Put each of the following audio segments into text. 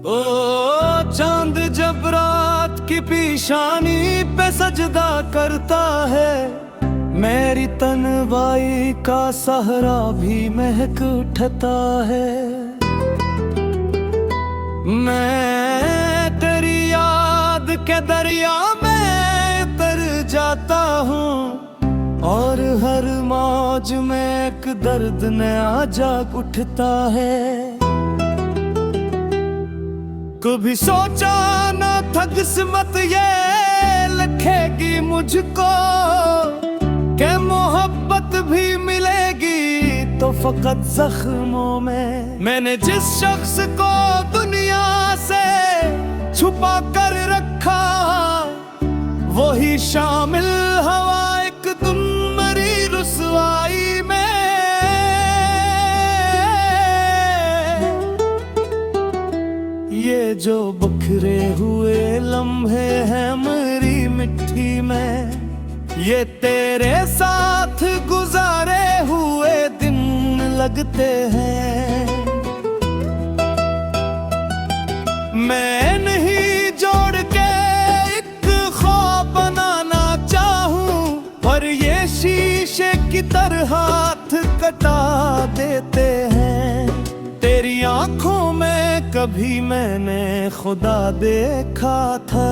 ओ चांद जब रात की पेशानी पे सजदा करता है, मेरी तन्वाई का सहरा भी महक उठता है। मैं तेरी याद के दरिया में उतर जाता हूँ, और हर मौज में एक दर्द नया जाग उठता है। कभी सोचा न था किस्मत ये लिखेगी मुझको, के मोहब्बत भी मिलेगी तो फकत जख्मों में। मैंने जिस शख्स को दुनिया से छुपा कर रखा, वही शामिल हवा एक तुम मरी रुसवाई में। ये जो बखरे हुए लम्हे हैं मेरी मिट्टी में, ये तेरे साथ गुजारे हुए दिन लगते हैं। मैं नहीं जोड़ के एक ख्वाब बनाना चाहूं, पर ये शीशे की तरह हाथ कटा देते हैं। तेरी आंखों में कभी मैंने खुदा देखा था,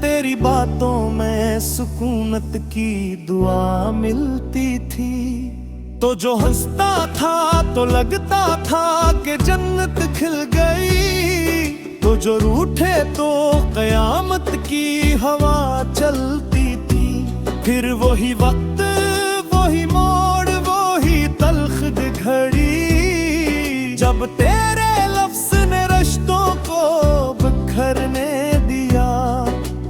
तेरी बातों में सुकूनत की दुआ मिलती थी। तो जो हंसता था तो लगता था कि जन्नत खिल गई, तो जो रूठे तो कयामत की हवा चलती थी। फिर वही वक्त, वही मोड़, वही तल्ख घड़ी, जब तेरे लफ्ज़ ने रिश्तों को बिखरने दिया।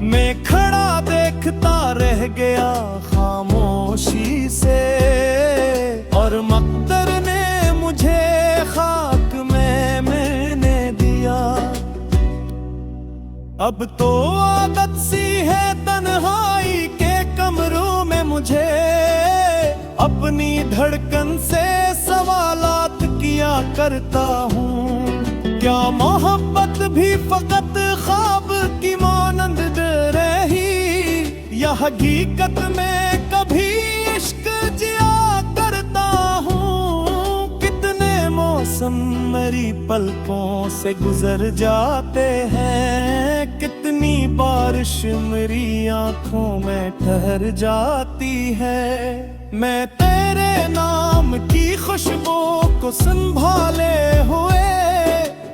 मैं खड़ा देखता रह गया खामोशी से, और मक़दर ने मुझे खाक में मिलने दिया। अब तो आदत सी है तन्हाई के कमरों में मुझे, अपनी धड़कन से सवालात किया करता हूँ। क्या मोहब्बत भी फकत ख्वाब की मानंद रही, या हकीकत में कभी इश्क जिया करता हूँ। कितने मौसम मेरी पलकों से गुजर जाते हैं, कितनी बारिश मेरी आंखों में ठहर जाती है। मैं तेरे नाम की खुशबू को संभाले हुए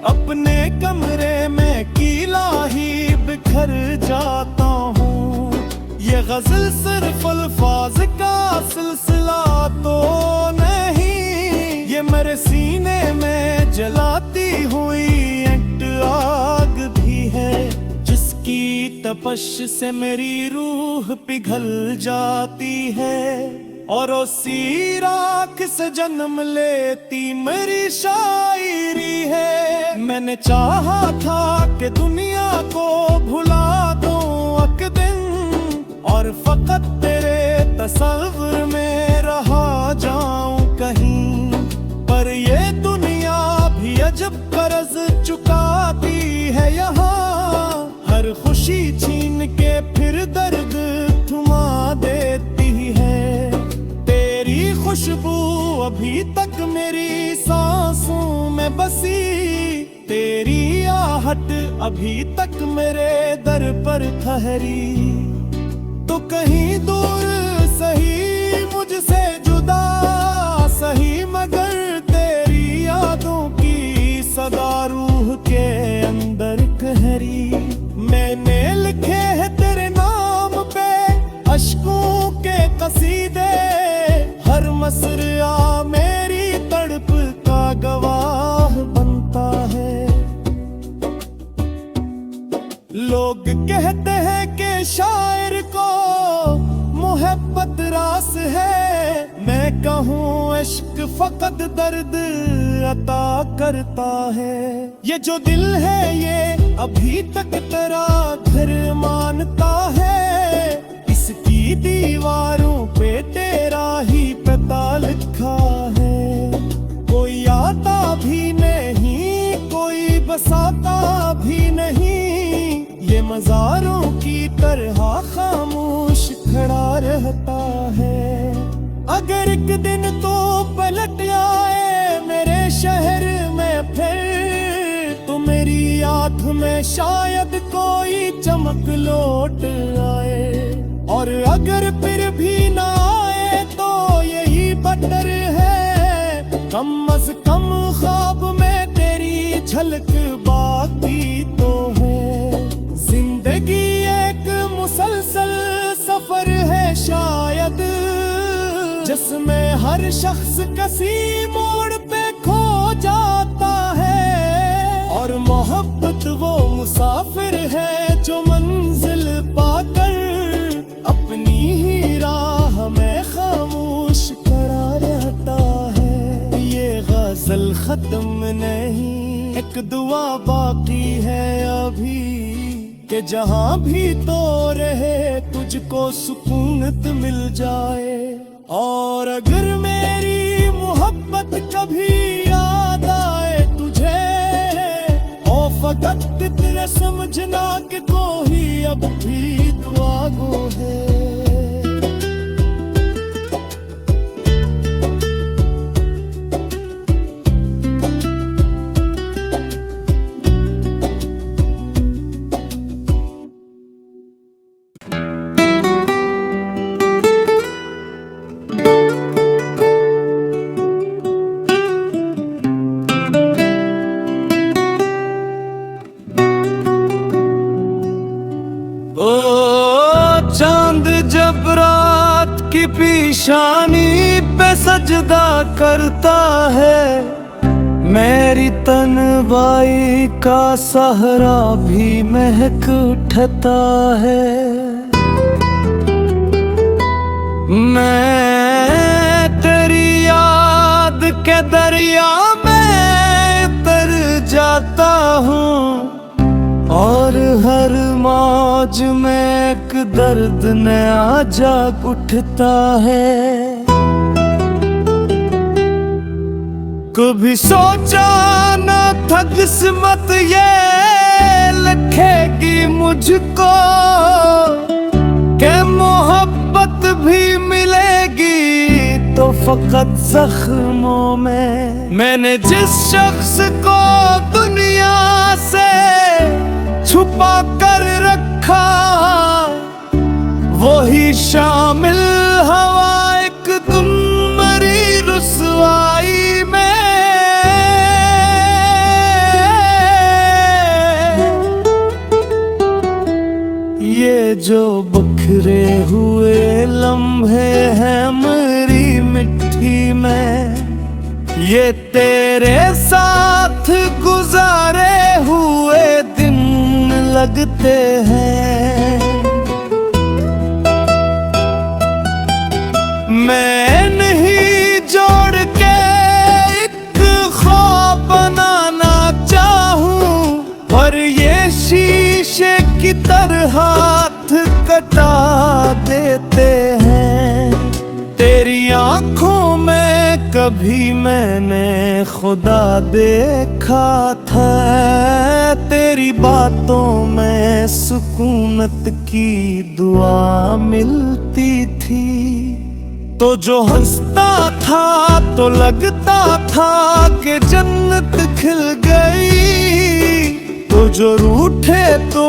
अपने कमरे में कीला ही बिखर जाता हूँ। ये गजल सिर्फ अल्फाज का सिलसिला तो नहीं, ये मेरे सीने में जलाती हुई एक आग भी है, जिसकी तपश से मेरी रूह पिघल जाती है। और उसी राख से जन्म लेती मेरी शायरी है। मैंने चाहा था कि दुनिया को भुला दूं एक दिन, और फकत तेरे तस्वीर में रहा जाऊं कहीं। पर ये दुनिया भी अजब कर्ज चुकाती है यहाँ, हर खुशी छीन के फिर दर्द थमा देती है। खुशबू अभी तक मेरी सांसों में बसी, तेरी आहट अभी तक मेरे दर पर ठहरी। तो कहीं दूर सही मुझसे जुदा सही, मगर तेरी यादों की सदा रूह के अंदर कहरी। मैंने लिखे हैं तेरे नाम पे अश्कों के कसीदे, हर मसरा मेरी तड़प का गवाह बनता है। लोग कहते हैं कि शायर को मोहब्बत रास है, मैं कहूँ इश्क फकत दर्द अता करता है। ये जो दिल है ये अभी तक तेरा घर मानता है, इसकी दीवारों पे तेरा ही पता लिखा है। कोई आता भी नहीं, कोई बसाता भी नहीं, ये मज़ारों की तरह खामोश खड़ा रहता है। अगर एक दिन तो पलट आए मेरे शहर में फिर, तो मेरी आँख में शायद कोई चमक लौट आए। और अगर फिर भी ना आए तो यही बेटर है, कम अज कम ख्वाब में तेरी झलक बाकी तो है। जिंदगी एक मुसलसल सफर है शायद, जिसमें हर शख्स किसी मोड़ पे खो जाता है। और मोहब्बत वो मुसाफिर है जो मंजिल पाकर अपनी ही राह में खामोश खड़ा रहता है। ये गजल खत्म नहीं, एक दुआ बाकी है अभी, कि जहां भी तो रहे तुझको सुकूनत मिल जाए। और अगर मेरी मोहब्बत कभी याद आए तुझे, ओ फकत तेरे समझना कि कोई अब भी दुआ गो है। चांद जब रात की पेशानी पे सजदा करता है, मेरी तन्वाई का सहरा भी महक उठता है। मैं तेरी याद के दरिया में उतर जाता हूँ, और हर मौज में एक दर्द नया जाग उठता है। कभी सोचा न था किस्मत ये लिखेगी मुझको, कि मोहब्बत भी मिलेगी तो फकत जख्मों में। मैंने जिस शख्स को दुनिया से छुपा कर रखा, वही शामिल हवा एक तुम मरी रुसवाई में। ये जो बखरे हुए लम्हे हैं मेरी मिट्टी में, ये तेरे साथ गुजारे हुए दिन लगते हैं। मैं नहीं जोड़ के एक ख्वाब बनाना चाहूं, पर ये शीशे की तरह हाथ कटा देते हैं। तेरी आंखों में कभी मैंने खुदा देखा था, तेरी बातों में सुकूनत की दुआ मिलती थी। तो जो हंसता था तो लगता था कि जन्नत खिल गई, तो जो रूठे तो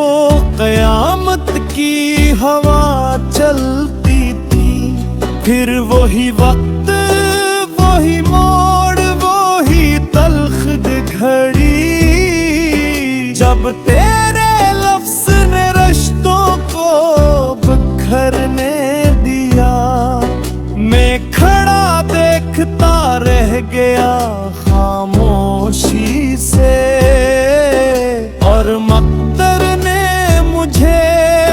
कयामत की हवा चलती थी। फिर वही वक्त, वही मोड़, वही तल्ख घड़ी, जब तेरे लफ्ज ने रिश्तों को बिखरने दिया। मैं खड़ा देखता रह गया खामोशी से, और मक़दर ने मुझे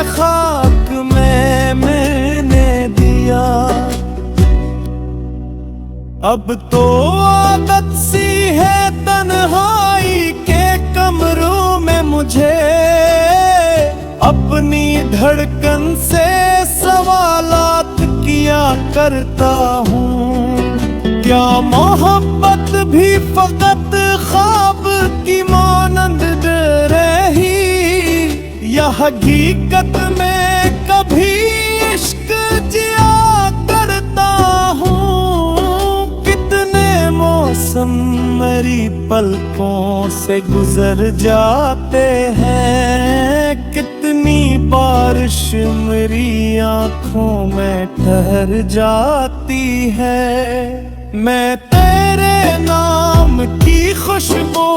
खाक में मिलने दिया। अब तो आदत सी है तन्हाई के कमरों में मुझे, अपनी धड़कन से सवालात किया करता हूँ। क्या मोहब्बत भी फकत ख्वाब की मानंद हकीकत में कभी इश्क जिया करता हूँ। कितने मौसम मेरी पलकों से गुजर जाते हैं, कितनी बारिश मेरी आंखों में ठहर जाती है। मैं तेरे नाम की खुशबू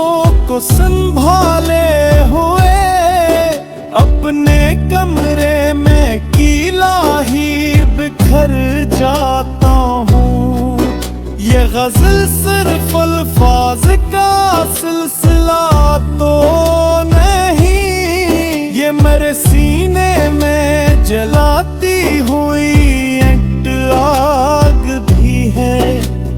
को संभाले हुए अपने कमरे में कीला ही बिखर जाता हूँ। ये गजल सिर्फ अल्फाज का सिलसिला तो नहीं, ये मेरे सीने में जलाती हुई एक आग भी है,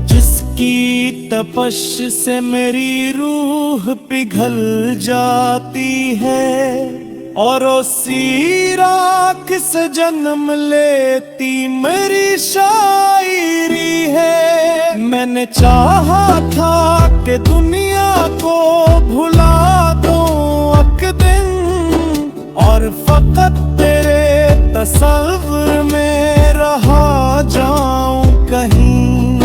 जिसकी तपश से मेरी रूह पिघल जाती है। और उसी राख से जन्म लेती मेरी शायरी है। मैंने चाहा था कि दुनिया को भुला दूं एक दिन, और फकत तेरे तस्वीर में रहा जाऊं कहीं।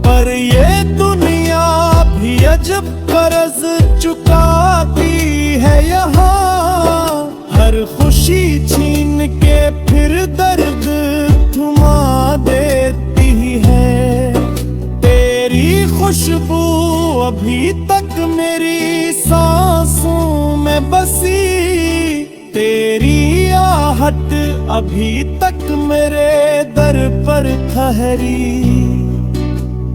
पर ये दुनिया भी अजब कर्ज चुकाती है यहाँ, हर खुशी छीन के फिर दर्द थमा देती है। तेरी खुशबू अभी तक मेरी सांसों में बसी, तेरी आहट अभी तक मेरे दर पर ठहरी।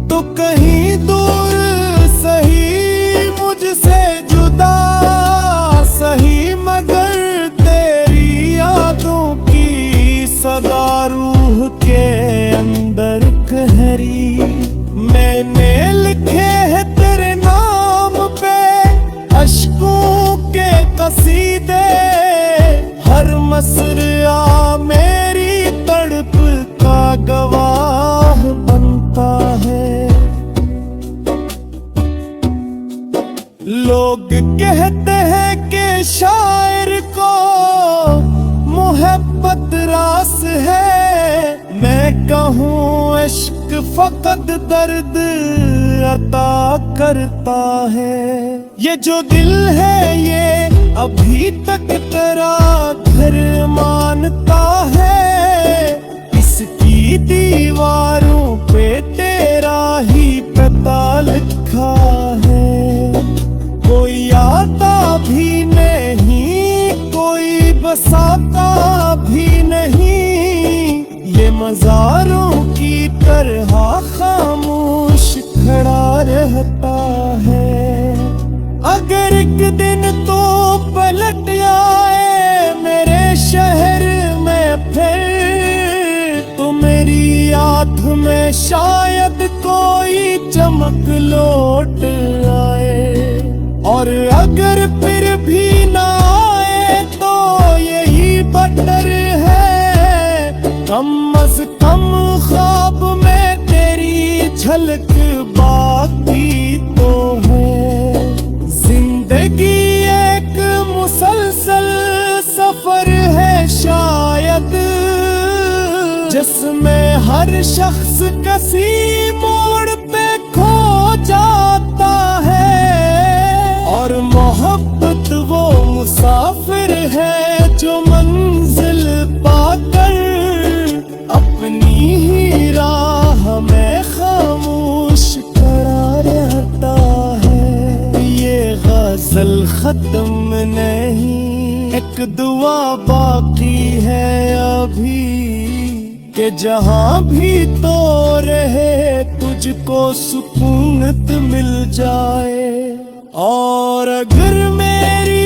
तो कहीं दूर सही मुझसे जुदा सही, मगर तेरी यादों की सदा रूह के अंदर गहरी। मैंने लिखे है तेरे नाम पे अश्कों के कसीदे, हर मसरा मेरी तड़प का गवाह बनता है। लोग कहते हैं कि शायर को मोहब्बत रास है, मैं कहूँ इश्क फकत दर्द अता करता है। ये जो दिल है ये अभी तक तेरा घर मानता है, इसकी दीवारों पे तेरा ही पता लिखा है। कोई आता भी नहीं, कोई बसाता भी नहीं, ये मज़ारों की तरह खामोश खड़ा रहता है। अगर एक दिन तो पलट आए मेरे शहर में फिर, तो मेरी याद में शायद कोई चमक लौट आए। और अगर फिर भी ना आए तो यही बेटर है, कम अज कम ख्वाब में तेरी झलक बाकी तो है। जिंदगी एक मुसलसल सफर है शायद, जिसमें हर शख्स किसी मोड़ पे खो जाता है। और मोहब्बत वो मुसाफिर है जो मंजिल पाकर अपनी ही राह में खामोश खड़ा रहता है। ये गजल खत्म नहीं, एक दुआ बाकी है अभी, कि जहाँ भी तो रहे तुझको सुकून मिल जाए। और अगर मेरी